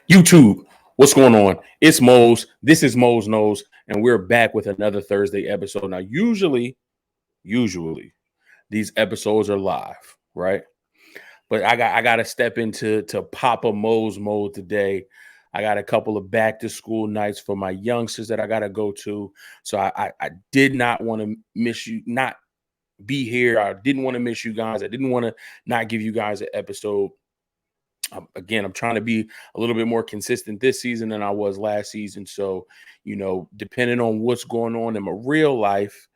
YouTube, what's going on? It's Mose. This is Mose Knows, and we're back with another Thursday episode. Now, usually these episodes are live, right? But I got to step into Papa Mose mode today. I got a couple of back to school nights for my youngsters that I got to go to. So I did not want to miss you, not be here. I didn't want to miss you guys. I didn't want to not give you guys an episode. Again, I'm trying to be a little bit more consistent this season than I was last season. So, depending on what's going on in my real life,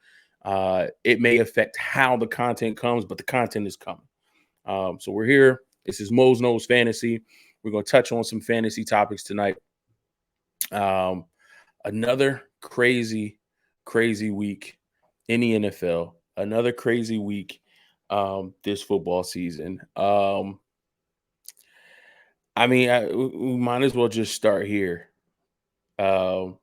it may affect how the content comes, but the content is coming. So we're here. This is Mose Knows Fantasy. We're going to touch on some fantasy topics tonight. Another crazy week in the NFL. Another crazy week this football season. We might as well just start here. In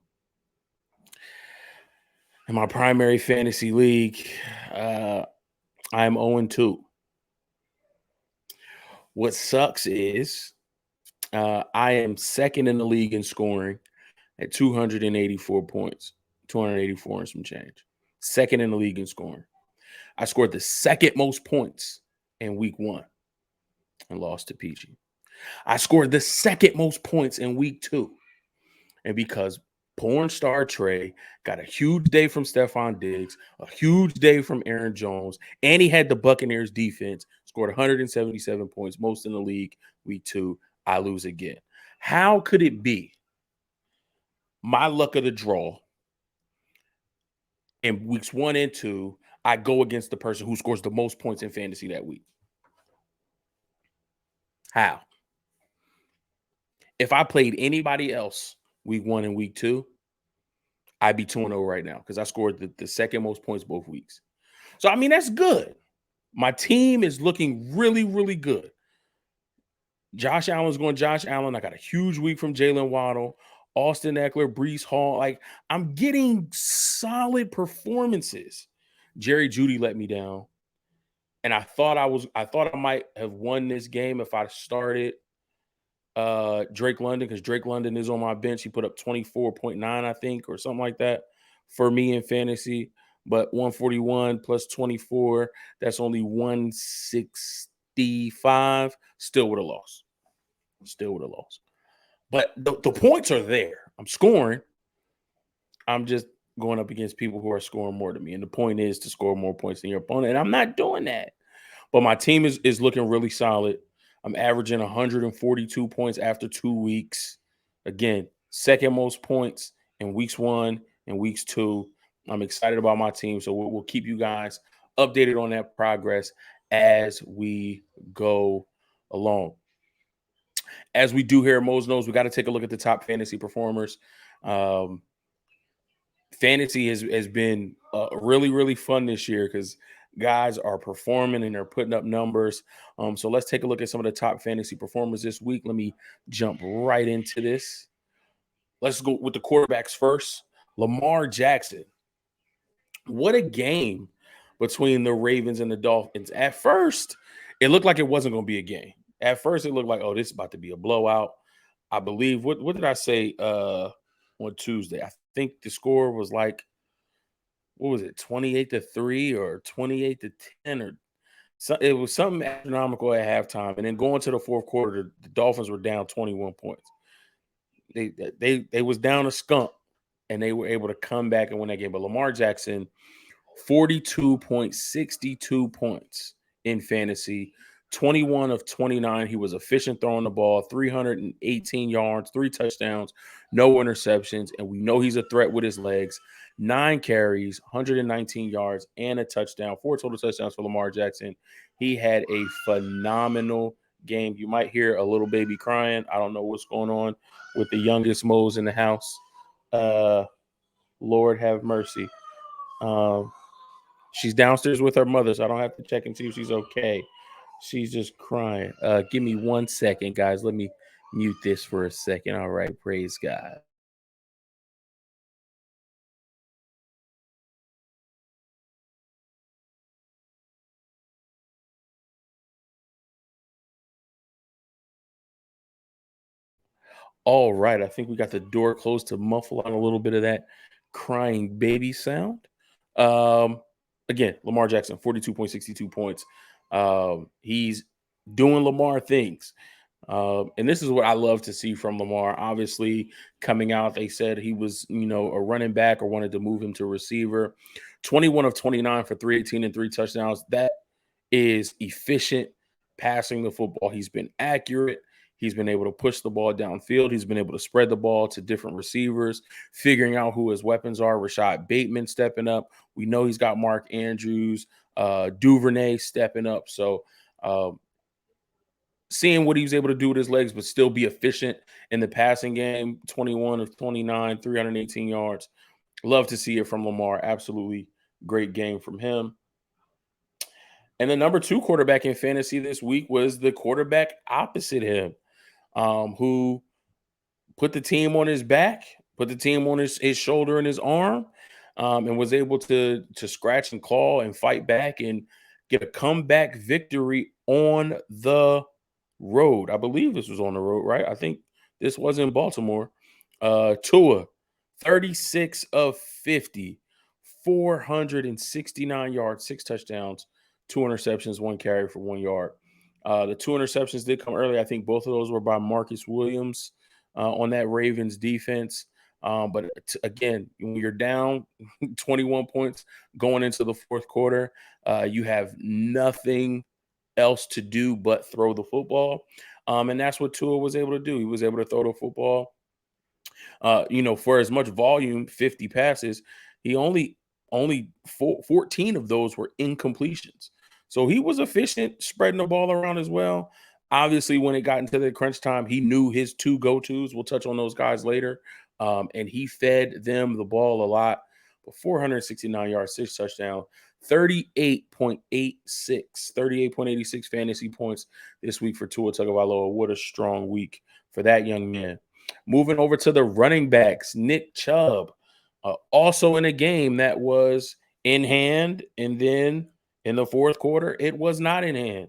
my primary fantasy league, I'm 0-2. What sucks is I am second in the league in scoring at 284 points, 284 and some change. Second in the league in scoring. I scored the second most points in week 1 and lost to PG. I scored the second most points in week 2. And because porn star Trey got a huge day from Stephon Diggs, a huge day from Aaron Jones, and he had the Buccaneers defense, scored 177 points, most in the league, week 2, I lose again. How could it be my luck of the draw in weeks 1 and 2, I go against the person who scores the most points in fantasy that week? How? If I played anybody else week 1 and week 2, I'd be 2-0 right now because I scored the second most points both weeks. So, that's good. My team is looking really, really good. Josh Allen's going Josh Allen. I got a huge week from Jalen Waddle, Austin Eckler, Breece Hall. I'm getting solid performances. Jerry Jeudy let me down. And I thought I might have won this game if I started Drake London, because Drake London is on my bench. He put up 24.9, I think, or something like that for me in fantasy. But 141 plus 24, that's only 165. Still would have lost. But the points are there. I'm scoring. I'm just going up against people who are scoring more than me. And the point is to score more points than your opponent. And I'm not doing that. But my team is looking really solid. I'm averaging 142 points after 2 weeks. Again, second most points in weeks 1 and weeks 2. I'm excited about my team. So we'll keep you guys updated on that progress as we go along. As we do here at Mose Knows, we got to take a look at the top fantasy performers. Fantasy has been really, really fun this year because guys are performing and they're putting up numbers. So let's take a look at some of the top fantasy performers this week. Let me jump right into this. Let's go with the quarterbacks first. Lamar Jackson. What a game between the Ravens and the Dolphins. At first, it looked like it wasn't going to be a game. At first, it looked like, oh, this is about to be a blowout. I believe, what did I say on Tuesday? I think the score was like, what was it, 28-3 or 28-10 or so? It was something astronomical at halftime. And then going to the fourth quarter, the Dolphins were down 21 points. They was down a skunk, and they were able to come back and win that game. But Lamar Jackson, 42.62 points in fantasy, 21 of 29. He was efficient throwing the ball, 318 yards, 3 touchdowns, no interceptions. And we know he's a threat with his legs. 9 carries, 119 yards, and a touchdown. 4 total touchdowns for Lamar Jackson. He had a phenomenal game. You might hear a little baby crying. I don't know what's going on with the youngest Mose in the house. Lord have mercy. She's downstairs with her mother, so I don't have to check and see if she's okay. She's just crying. Give me 1 second, guys. Let me mute this for a second. All right. Praise God. All right, I think we got the door closed to muffle out a little bit of that crying baby sound. Um, Again, Lamar Jackson, 42.62 points. He's doing Lamar things. And this is what I love to see from Lamar. Obviously, coming out, they said he was, a running back or wanted to move him to receiver. 21 of 29 for 318 and three touchdowns. That is efficient passing the football. He's been accurate. He's been able to push the ball downfield. He's been able to spread the ball to different receivers, figuring out who his weapons are. Rashad Bateman stepping up. We know he's got Mark Andrews, Duvernay stepping up. So, seeing what he was able to do with his legs, but still be efficient in the passing game, 21 of 29, 318 yards. Love to see it from Lamar. Absolutely great game from him. And the number two quarterback in fantasy this week was the quarterback opposite him, who put the team on his back, put the team on his shoulder and his arm, and was able to scratch and claw and fight back and get a comeback victory on the road. I believe this was on the road, right? I think this was in Baltimore. Tua, 36 of 50, 469 yards, six touchdowns, two interceptions, one carry for 1 yard. The two interceptions did come early. I think both of those were by Marcus Williams on that Ravens defense. But again, when you're down 21 points going into the fourth quarter, you have nothing else to do but throw the football. And that's what Tua was able to do. He was able to throw the football. For as much volume, 50 passes, he only 14 of those were incompletions. So he was efficient spreading the ball around as well. Obviously, when it got into the crunch time, he knew his two go-tos. We'll touch on those guys later. And he fed them the ball a lot. But 469 yards, six touchdowns, 38.86 fantasy points this week for Tua Tagovailoa. What a strong week for that young man. Moving over to the running backs, Nick Chubb, also in a game that was in hand, and then in the fourth quarter, it was not in hand.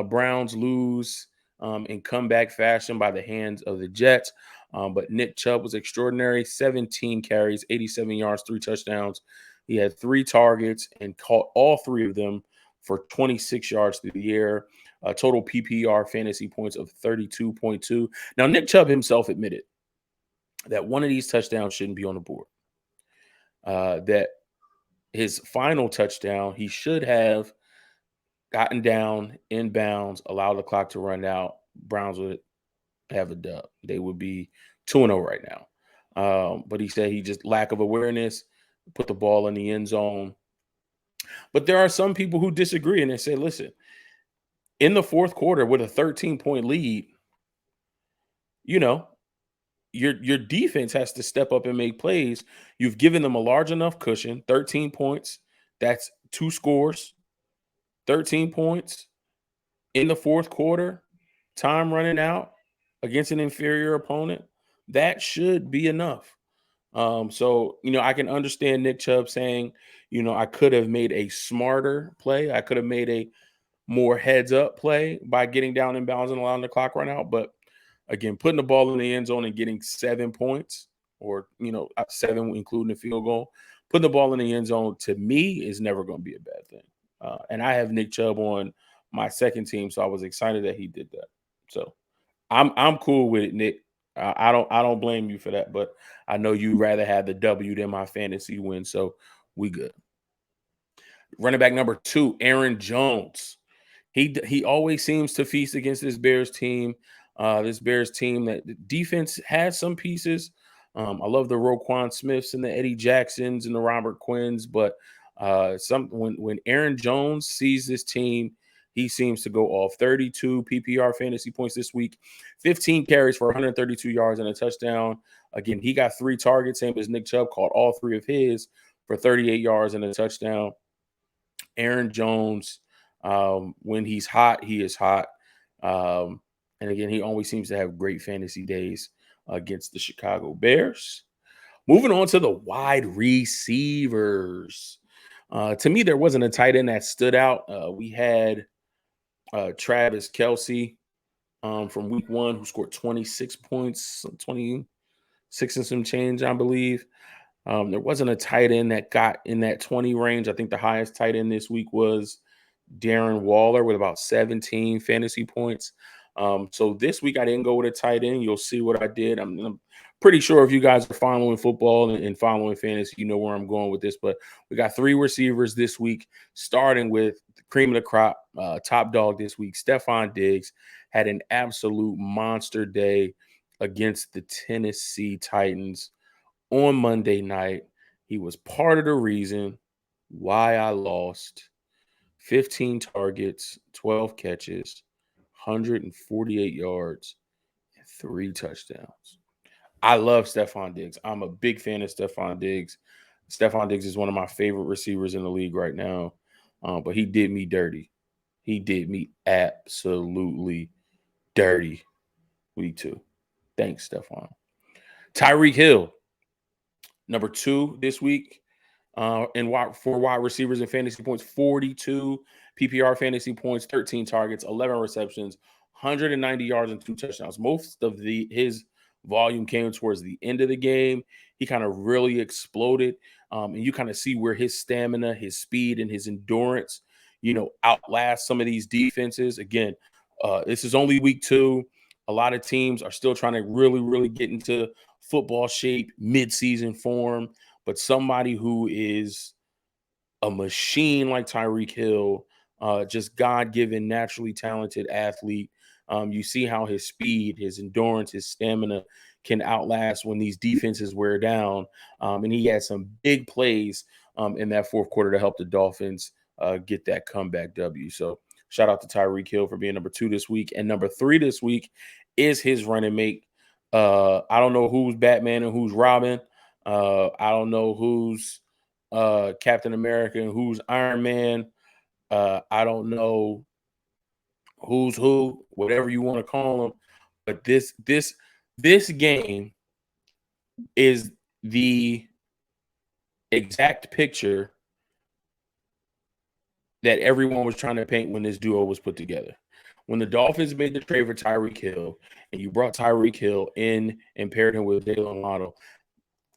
Browns lose in comeback fashion by the hands of the Jets. But Nick Chubb was extraordinary, 17 carries, 87 yards, three touchdowns. He had three targets and caught all three of them for 26 yards through the air. Total PPR fantasy points of 32.2. Now, Nick Chubb himself admitted that one of these touchdowns shouldn't be on the board. That his final touchdown, he should have gotten down in bounds, allowed the clock to run out. Browns would have a dub. They would be 2-0 right now. But he said he just lack of awareness, put the ball in the end zone. But there are some people who disagree and they say, listen, in the fourth quarter with a 13-point lead, your defense has to step up and make plays. You've given them a large enough cushion, 13 points. That's two scores, 13 points in the fourth quarter, time running out against an inferior opponent. That should be enough. I can understand Nick Chubb saying, I could have made a smarter play. I could have made a more heads up play by getting down in bounds and allowing the clock run out. But again, putting the ball in the end zone and getting 7 points or, seven, including the field goal, putting the ball in the end zone to me is never going to be a bad thing. And I have Nick Chubb on my second team, so I was excited that he did that. So I'm cool with it, Nick. I don't blame you for that, but I know you'd rather have the W than my fantasy win, so we good. Running back number 2, Aaron Jones. He always seems to feast against this Bears team. This Bears team that the defense has some pieces. I love the Roquan Smiths and the Eddie Jacksons and the Robert Quinns, but when Aaron Jones sees this team, he seems to go off. 32 PPR fantasy points this week, 15 carries for 132 yards and a touchdown. Again, he got 3 targets, same as Nick Chubb, caught all 3 of his for 38 yards and a touchdown. Aaron Jones, when he's hot, he is hot. And again, he always seems to have great fantasy days against the Chicago Bears. Moving on to the wide receivers. To me, there wasn't a tight end that stood out. We had Travis Kelce, from week 1 who scored 26 points, 26 and some change, I believe. There wasn't a tight end that got in that 20 range. I think the highest tight end this week was Darren Waller with about 17 fantasy points. So this week I didn't go with a tight end. You'll see what I did. I'm pretty sure if you guys are following football and following fantasy, you know where I'm going with this. But we got 3 receivers this week, starting with the cream of the crop, top dog this week. Stephon Diggs had an absolute monster day against the Tennessee Titans on Monday night. He was part of the reason why I lost. 15 targets, 12 catches, 148 yards, and 3 touchdowns. I love Stephon Diggs. I'm a big fan of Stephon Diggs. Stephon Diggs is one of my favorite receivers in the league right now. But he did me dirty. He did me absolutely dirty week 2. Thanks, Stephon. Tyreek Hill, number 2 this week. For wide receivers and fantasy points, 42 PPR fantasy points, 13 targets, 11 receptions, 190 yards and 2 touchdowns. Most of his volume came towards the end of the game. He kind of really exploded, and you kind of see where his stamina, his speed, and his endurance, outlast some of these defenses. Again, this is only week 2. A lot of teams are still trying to really, really get into football shape, mid-season form. But somebody who is a machine like Tyreek Hill, just God-given, naturally talented athlete. You see how his speed, his endurance, his stamina can outlast when these defenses wear down. And he had some big plays in that fourth quarter to help the Dolphins get that comeback W. So shout out to Tyreek Hill for being number 2 this week. And number 3 this week is his running mate. I don't know who's Batman and who's Robin. I don't know who's Captain America and who's Iron Man. I don't know who's who, whatever you want to call them. But this game is the exact picture that everyone was trying to paint when this duo was put together. When the Dolphins made the trade for Tyreek Hill, and you brought Tyreek Hill in and paired him with Jalen Waddle,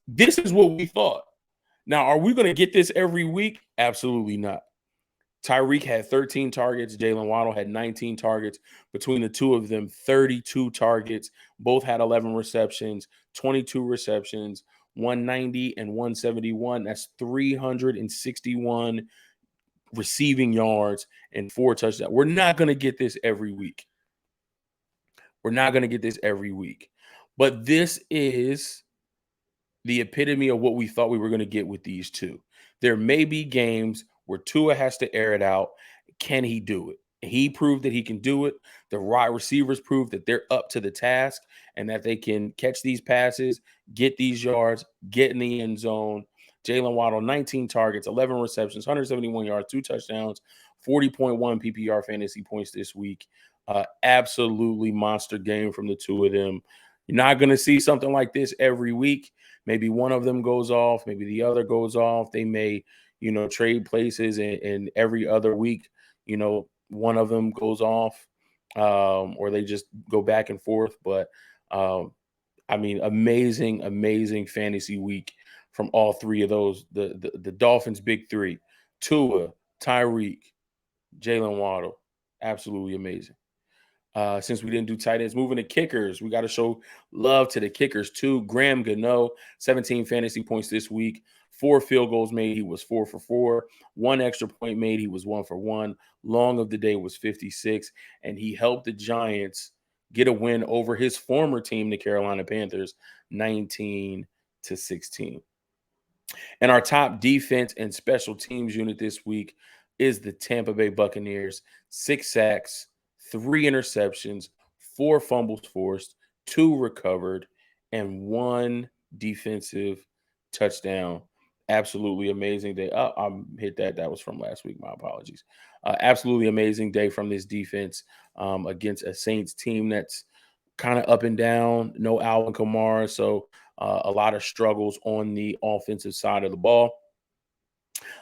this is what we thought. Now, are we going to get this every week? Absolutely not. Tyreek had 13 targets. Jalen Waddle had 19 targets. Between the two of them, 32 targets. Both had 11 receptions, 22 receptions, 190 and 171. That's 361 receiving yards and 4 touchdowns. We're not going to get this every week. But this is the epitome of what we thought we were going to get with these two. There may be games where Tua has to air it out. Can he do it? He proved that he can do it. The wide receivers proved that they're up to the task and that they can catch these passes, get these yards, get in the end zone. Jalen Waddle, 19 targets, 11 receptions, 171 yards, 2 touchdowns, 40.1 PPR fantasy points this week. Absolutely monster game from the two of them. You're not going to see something like this every week. Maybe one of them goes off, maybe the other goes off. They may, trade places, and every other week, one of them goes off, or they just go back and forth. But amazing fantasy week from all 3 of those. The Dolphins' big 3: Tua, Tyreek, Jalen Waddle. Absolutely amazing. Since we didn't do tight ends, moving to kickers, we got to show love to the kickers too. Graham Gano, 17 fantasy points this week, 4 field goals made. He was 4 for 4. 1 extra point made. He was 1 for 1. Long of the day was 56, and he helped the Giants get a win over his former team, the Carolina Panthers, 19-16. And our top defense and special teams unit this week is the Tampa Bay Buccaneers. 6 sacks, 3 interceptions, 4 fumbles forced, 2 recovered, and 1 defensive touchdown. Absolutely amazing day. I hit that. That was from last week. My apologies. Absolutely amazing day from this defense against a Saints team that's kind of up and down. No Alvin Kamara, so a lot of struggles on the offensive side of the ball.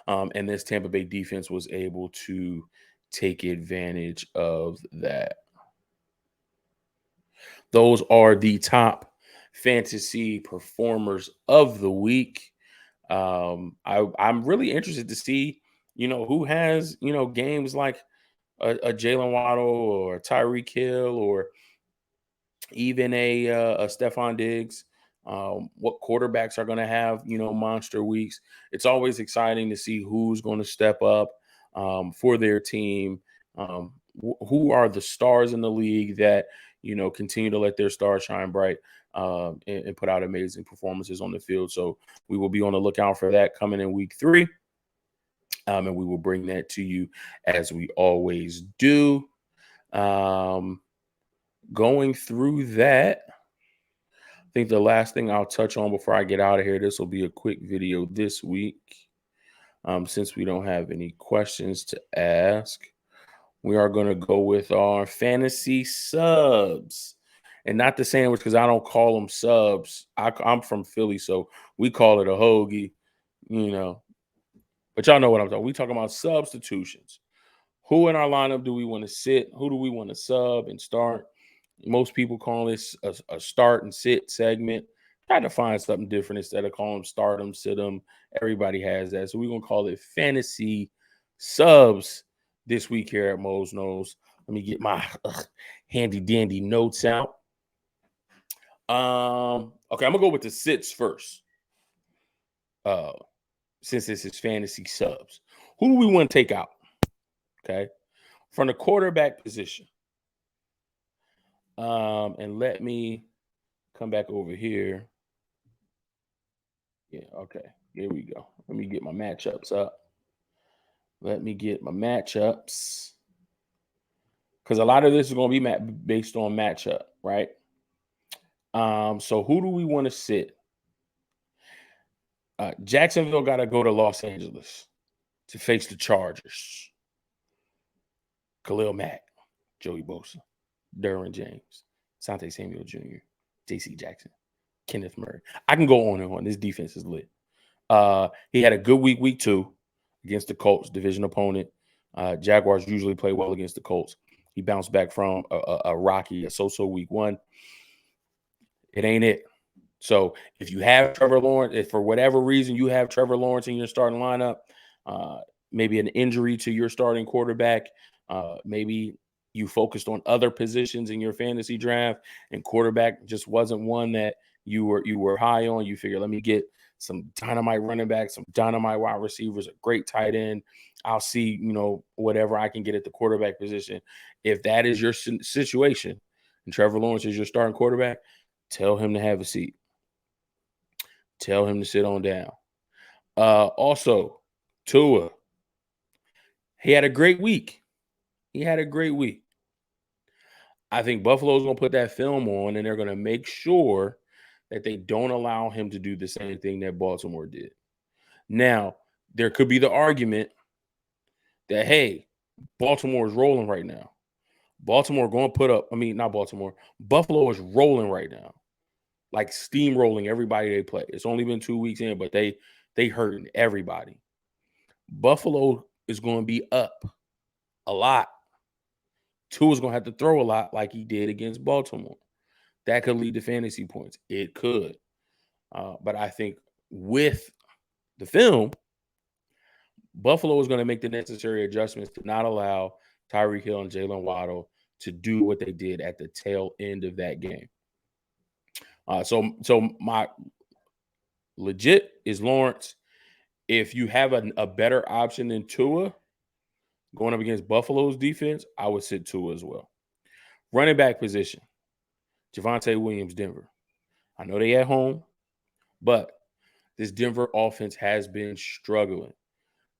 And this Tampa Bay defense was able to take advantage of that. those are the top fantasy performers of the week. I'm really interested to see, who has, games like a Jalen Waddle or a Tyreek Hill or even a Stephon Diggs. What quarterbacks are going to have, monster weeks? It's always exciting to see who's going to step up for their team. Who are the stars in the league that continue to let their stars shine bright and put out amazing performances on the field. So we will be on the lookout for that coming in week 3, and we will bring that to you as we always do. Going through that, I think the last thing I'll touch on before I get out of here, this will be a quick video this week. Since we don't have any questions to ask, we are going to go with our fantasy subs. And not the sandwich, because I don't call them subs. I'm from Philly, so we call it a hoagie, But y'all know what I'm talking. We talking about substitutions. Who in our lineup do we want to sit? Who do we want to sub and start? Most people call this a start and sit segment. Try to find something different instead of calling them start them, sit them. Everybody has that. So we're going to call it fantasy subs this week here at Mose Knows. Let me get my handy dandy notes out. Okay, I'm going to go with the sits first. Since this is fantasy subs. Who do we want to take out? Okay. From the quarterback position. And let me come back over here. Yeah, okay. Here we go. Let me get my matchups up. Because a lot of this is going to be based on matchup, right? So who do we want to sit? Jacksonville got to go to Los Angeles to face the Chargers. Khalil Mack, Joey Bosa, Derwin James, Sante Samuel Jr., J.C. Jackson, Kenneth Murray. I can go on and on. This defense is lit. He had a good week 2 against the Colts, division opponent. Jaguars usually play well against the Colts. He bounced back from a rocky, a so-so week 1. It ain't it. So if you have Trevor Lawrence, if for whatever reason you have Trevor Lawrence in your starting lineup, maybe an injury to your starting quarterback, maybe you focused on other positions in your fantasy draft and quarterback just wasn't one that you were high on. You figure, let me get some dynamite running backs, some dynamite wide receivers, a great tight end. I'll see, whatever I can get at the quarterback position. If that is your situation and Trevor Lawrence is your starting quarterback, tell him to have a seat. Tell him to sit on down. Also, Tua. He had a great week. I think Buffalo's going to put that film on, and they're going to make sure that they don't allow him to do the same thing that Baltimore did. Now, there could be the argument that, hey, Baltimore is rolling right now. Buffalo is rolling right now. Like steamrolling everybody they play. It's only been 2 weeks in, but they hurting everybody. Buffalo is going to be up a lot. Tua's going to have to throw a lot like he did against Baltimore. That could lead to fantasy points. It could. But I think with the film, Buffalo is going to make the necessary adjustments to not allow Tyreek Hill and Jalen Waddle to do what they did at the tail end of that game. So my legit is Lawrence. If you have a better option than Tua going up against Buffalo's defense, I would sit Tua as well. Running back position, Javonte Williams, Denver. I know they at home, but this Denver offense has been struggling.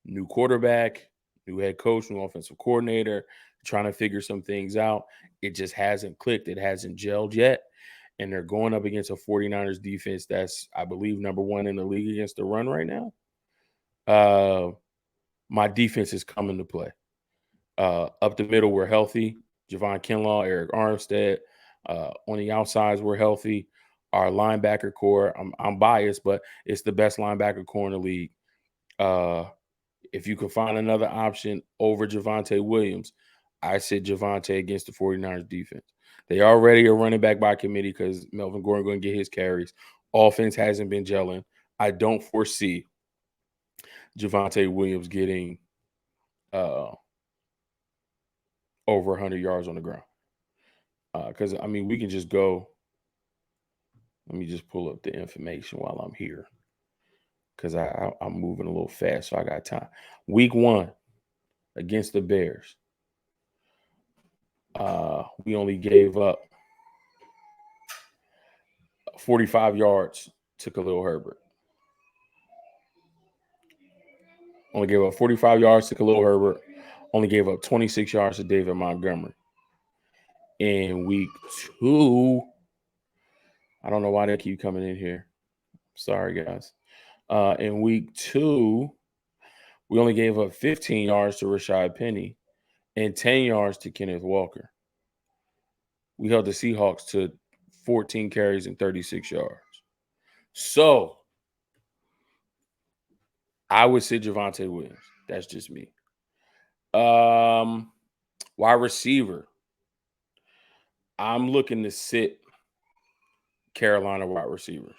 New quarterback, new head coach, new offensive coordinator, trying to figure some things out. It just hasn't clicked. It hasn't gelled yet. And they're going up against a 49ers defense that's, I believe, number 1 in the league against the run right now. My defense is coming to play. Up the middle, we're healthy. Javon Kinlaw, Eric Armstead. On the outsides, we're healthy. Our linebacker core, I'm biased, but it's the best linebacker core in the league. If you can find another option over Javonte Williams, I sit Javonte against the 49ers defense. They already are running back by committee because Melvin Gordon going to get his carries. Offense hasn't been gelling. I don't foresee Javonte Williams getting over 100 yards on the ground. Because, I mean, we can just go. Let me just pull up the information while I'm here because I'm moving a little fast, so I got time. Week 1 against the Bears, we only gave up 45 yards to Khalil Herbert. Only gave up 45 yards to Khalil Herbert. Only gave up 26 yards to David Montgomery. In week 2, I don't know why they keep coming in here. Sorry, guys. In week 2, we only gave up 15 yards to Rashad Penny and 10 yards to Kenneth Walker. We held the Seahawks to 14 carries and 36 yards. So I would say Javonte Williams. That's just me. Wide receiver. I'm looking to sit Carolina wide receivers.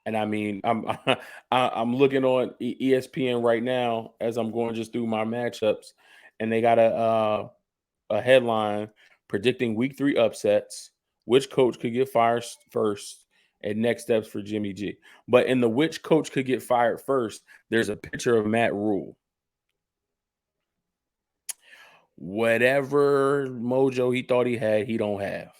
And I mean, I'm looking on ESPN right now as I'm going just through my matchups, and they got a headline predicting week 3 upsets, which coach could get fired first, and next steps for Jimmy G. But in the which coach could get fired first, there's a picture of Matt Rule. Whatever mojo he thought he had, he don't have.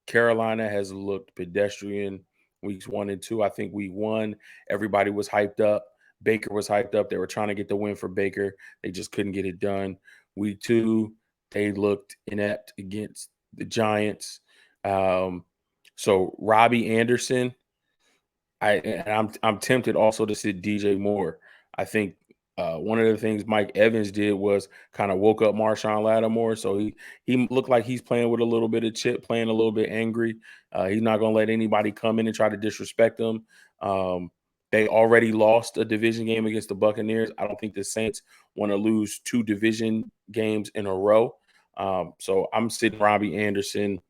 Carolina has looked pedestrian weeks 1 and 2. I think week 1, everybody was hyped up. Baker was hyped up. They were trying to get the win for Baker. They just couldn't get it done. Week 2, they looked inept against the Giants. So Robbie Anderson, I'm tempted also to sit DJ Moore. I think one of the things Mike Evans did was kind of woke up Marshawn Lattimore, so he looked like he's playing with a little bit of chip, playing a little bit angry. He's not going to let anybody come in and try to disrespect him. They already lost a division game against the Buccaneers. I don't think the Saints want to lose 2 division games in a row. So I'm sitting Robbie Anderson.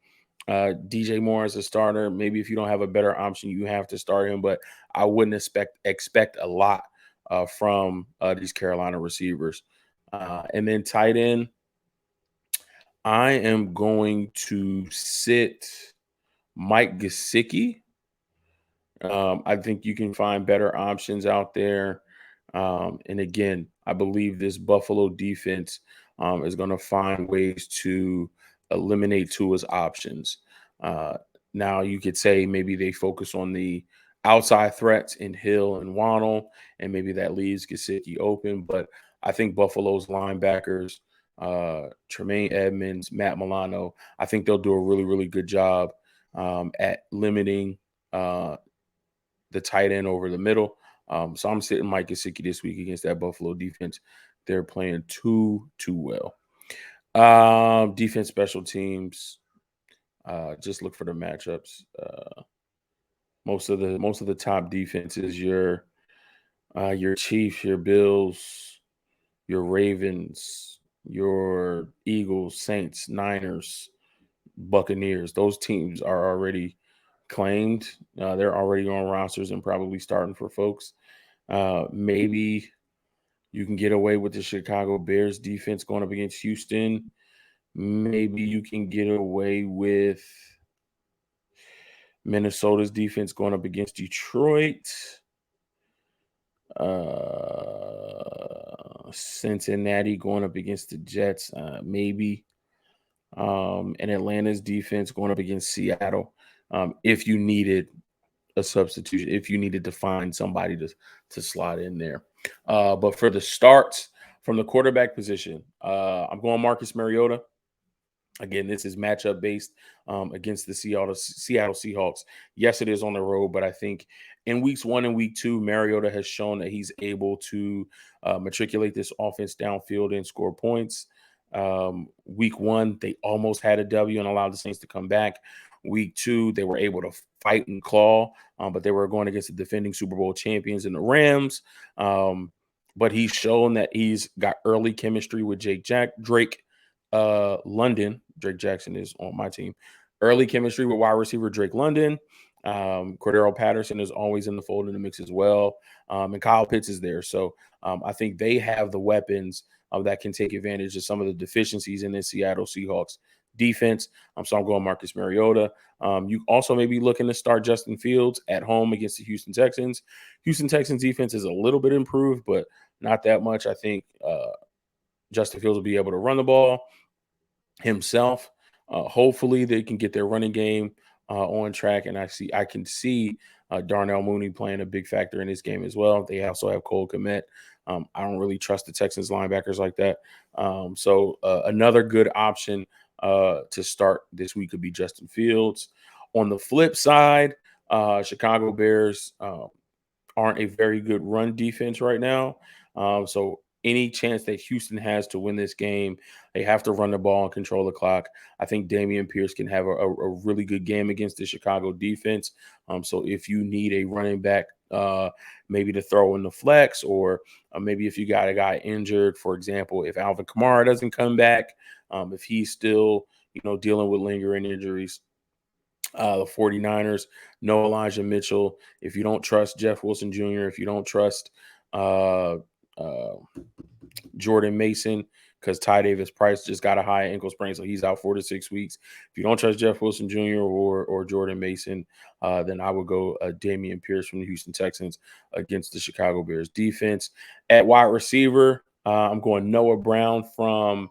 DJ Moore as a starter. Maybe if you don't have a better option, you have to start him. But I wouldn't expect a lot from these Carolina receivers. And then tight end, I am going to sit Mike Gesicki. I think you can find better options out there. And again, I believe this Buffalo defense is going to find ways to eliminate Tua's options. Now, you could say maybe they focus on the outside threats in Hill and Waddle, and maybe that leaves Gesicki open. But I think Buffalo's linebackers, Tremaine Edmonds, Matt Milano, I think they'll do a really, really good job at limiting the tight end over the middle. So I'm sitting Mike Gesicki this week against that Buffalo defense. They're playing too well. Defense, special teams. Just look for the matchups. Most of the top defenses, your Chiefs, your Bills, your Ravens, your Eagles, Saints, Niners, Buccaneers. Those teams are already claimed. They're already on rosters and probably starting for folks. Maybe you can get away with the Chicago Bears defense going up against Houston. Maybe you can get away with Minnesota's defense going up against Detroit. Cincinnati going up against the Jets. Maybe. And Atlanta's defense going up against Seattle. If you needed a substitution, if you needed to find somebody to slot in there. But for the starts from the quarterback position, I'm going Marcus Mariota. Again, this is matchup based against the Seattle Seahawks. Yes, it is on the road, but I think in weeks 1 and week 2, Mariota has shown that he's able to matriculate this offense downfield and score points. Week 1, they almost had a W and allowed the Saints to come back. Week 2, they were able to fight and claw, but they were going against the defending Super Bowl champions in the Rams. But he's shown that he's got early chemistry with Drake. London. Drake Jackson is on my team. Early chemistry with wide receiver Drake London. Cordero Patterson is always in the fold in the mix as well. And Kyle Pitts is there. So I think they have the weapons that can take advantage of some of the deficiencies in this Seattle Seahawks defense. So I'm going Marcus Mariota. You also may be looking to start Justin Fields at home against the Houston Texans. Houston Texans defense is a little bit improved, but not that much. I think Justin Fields will be able to run the ball himself. Hopefully, they can get their running game on track, and I can see Darnell Mooney playing a big factor in this game as well. They also have Cole Kmet. I don't really trust the Texans linebackers like that. So another good option to start this week could be Justin Fields. On the flip side, Chicago Bears aren't a very good run defense right now. So any chance that Houston has to win this game, they have to run the ball and control the clock. I think Dameon Pierce can have a really good game against the Chicago defense. So if you need a running back, maybe to throw in the flex, or maybe if you got a guy injured, for example, if Alvin Kamara doesn't come back, if he's still, dealing with lingering injuries, the 49ers, no Elijah Mitchell. If you don't trust Jeff Wilson Jr., if you don't trust uh, uh, Jordan Mason, because Ty Davis Price just got a high ankle sprain, so he's out 4 to 6 weeks. If you don't trust Jeff Wilson Jr. or Jordan Mason, then I would go Dameon Pierce from the Houston Texans against the Chicago Bears defense. At wide receiver, I'm going Noah Brown from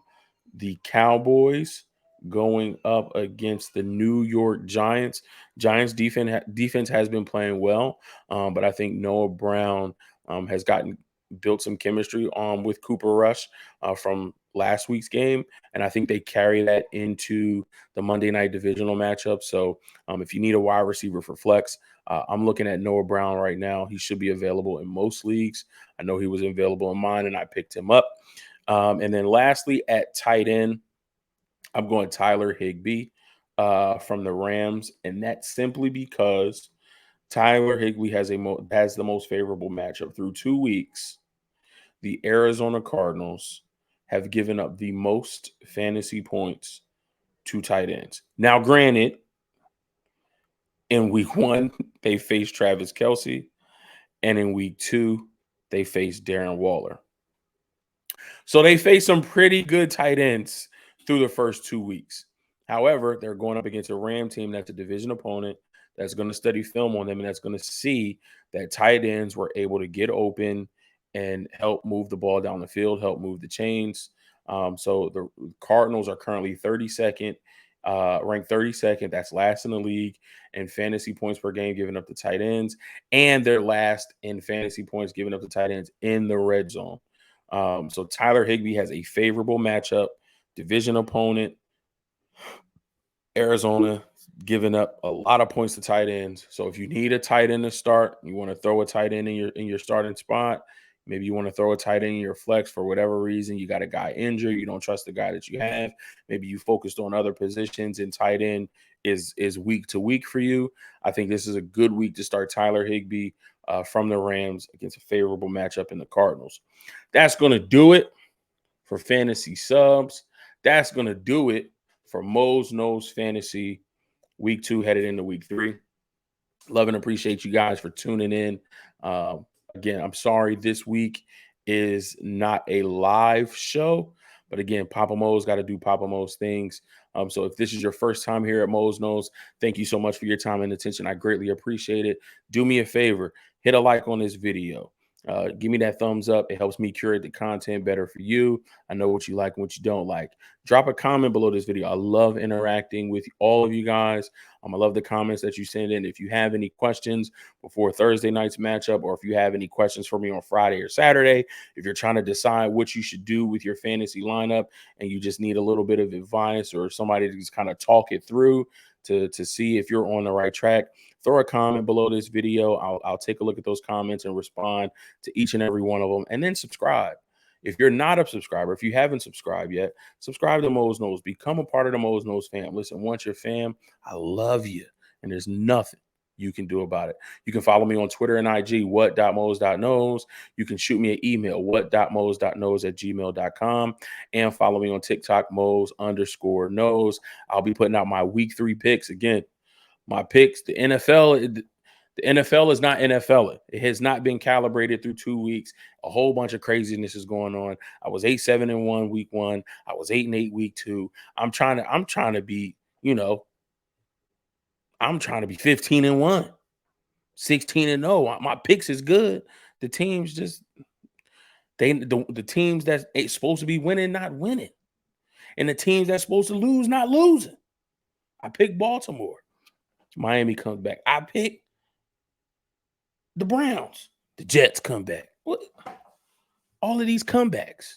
the Cowboys going up against the New York Giants. Giants defense has been playing well, but I think Noah Brown has built some chemistry with Cooper Rush from last week's game, and I think they carry that into the Monday night divisional matchup. So if you need a wide receiver for flex, I'm looking at Noah Brown right now. He should be available in most leagues. I know he was available in mine, and I picked him up. And then lastly, at tight end, I'm going Tyler Higbee from the Rams, and that's simply because Tyler Higbee has the most favorable matchup through 2 weeks. The Arizona Cardinals have given up the most fantasy points to tight ends. Now, granted, in week 1, they faced Travis Kelce, and in week 2, they faced Darren Waller. So they faced some pretty good tight ends through the first 2 weeks. However, they're going up against a Ram team that's a division opponent that's going to study film on them, and that's going to see that tight ends were able to get open and help move the ball down the field, help move the chains. So the Cardinals are currently 32nd, ranked 32nd. That's last in the league in fantasy points per game given up to tight ends, and they're last in fantasy points given up to tight ends in the red zone. So Tyler Higbee has a favorable matchup, division opponent. Arizona giving up a lot of points to tight ends. So if you need a tight end to start, you want to throw a tight end in your starting spot. Maybe you want to throw a tight end in your flex for whatever reason. You got a guy injured. You don't trust the guy that you have. Maybe you focused on other positions, and tight end is week to week for you. I think this is a good week to start Tyler Higbee from the Rams against a favorable matchup in the Cardinals. That's going to do it for fantasy subs. That's going to do it for Mose Knows Fantasy week 2 headed into week 3. Love and appreciate you guys for tuning in. Again, I'm sorry this week is not a live show, but again, Papa Mo's got to do Papa Mo's things. So if this is your first time here at Mose Knows, thank you so much for your time and attention. I greatly appreciate it. Do me a favor, hit a like on this video. Give me that thumbs up. It helps me curate the content better for you. I know what you like and what you don't like. Drop a comment below this video. I love interacting with all of you guys. I love the comments that you send in. If you have any questions before Thursday night's matchup, or if you have any questions for me on Friday or Saturday, if you're trying to decide what you should do with your fantasy lineup and you just need a little bit of advice or somebody to just kind of talk it through to see if you're on the right track, throw a comment below this video. I'll take a look at those comments and respond to each and every one of them, and then subscribe. If you're not a subscriber, if you haven't subscribed yet, subscribe to Mose Knows. Become a part of the Mose Knows fam. Listen, once you're fam, I love you, and there's nothing you can do about it. You can follow me on Twitter and IG, what.mose.knows. You can shoot me an email, what.mose.knows@gmail.com. And follow me on TikTok, Mose_knows. I'll be putting out my week 3 picks. Again, my picks, the NFL is not NFL. It has not been calibrated through 2 weeks. A whole bunch of craziness is going on. I was 8-7-1 week 1. I was 8-8 week 2. I'm trying to be, I'm trying to be 15-1, 16-0. My picks is good. The teams just the teams that ain't supposed to be winning, not winning. And the teams that's supposed to lose, not losing. I picked Baltimore. Miami comes back. I picked the Browns. The Jets come back. What? All of these comebacks.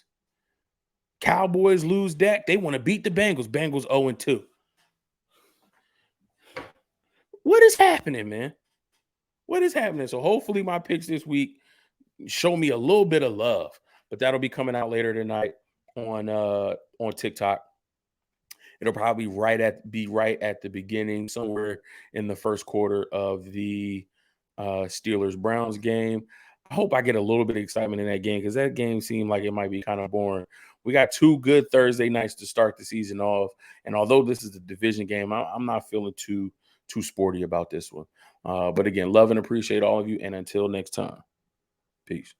Cowboys lose Dak. They want to beat the Bengals. Bengals 0-2. What is happening, man? What is happening? So hopefully my picks this week show me a little bit of love. But that'll be coming out later tonight on TikTok. It'll probably be right at the beginning, somewhere in the first quarter of the Steelers Browns game. I hope I get a little bit of excitement in that game, because that game seemed like it might be kind of boring. We got 2 good Thursday nights to start the season off, and although this is a division game, I'm not feeling too sporty about this one. But again, love and appreciate all of you, and until next time, peace.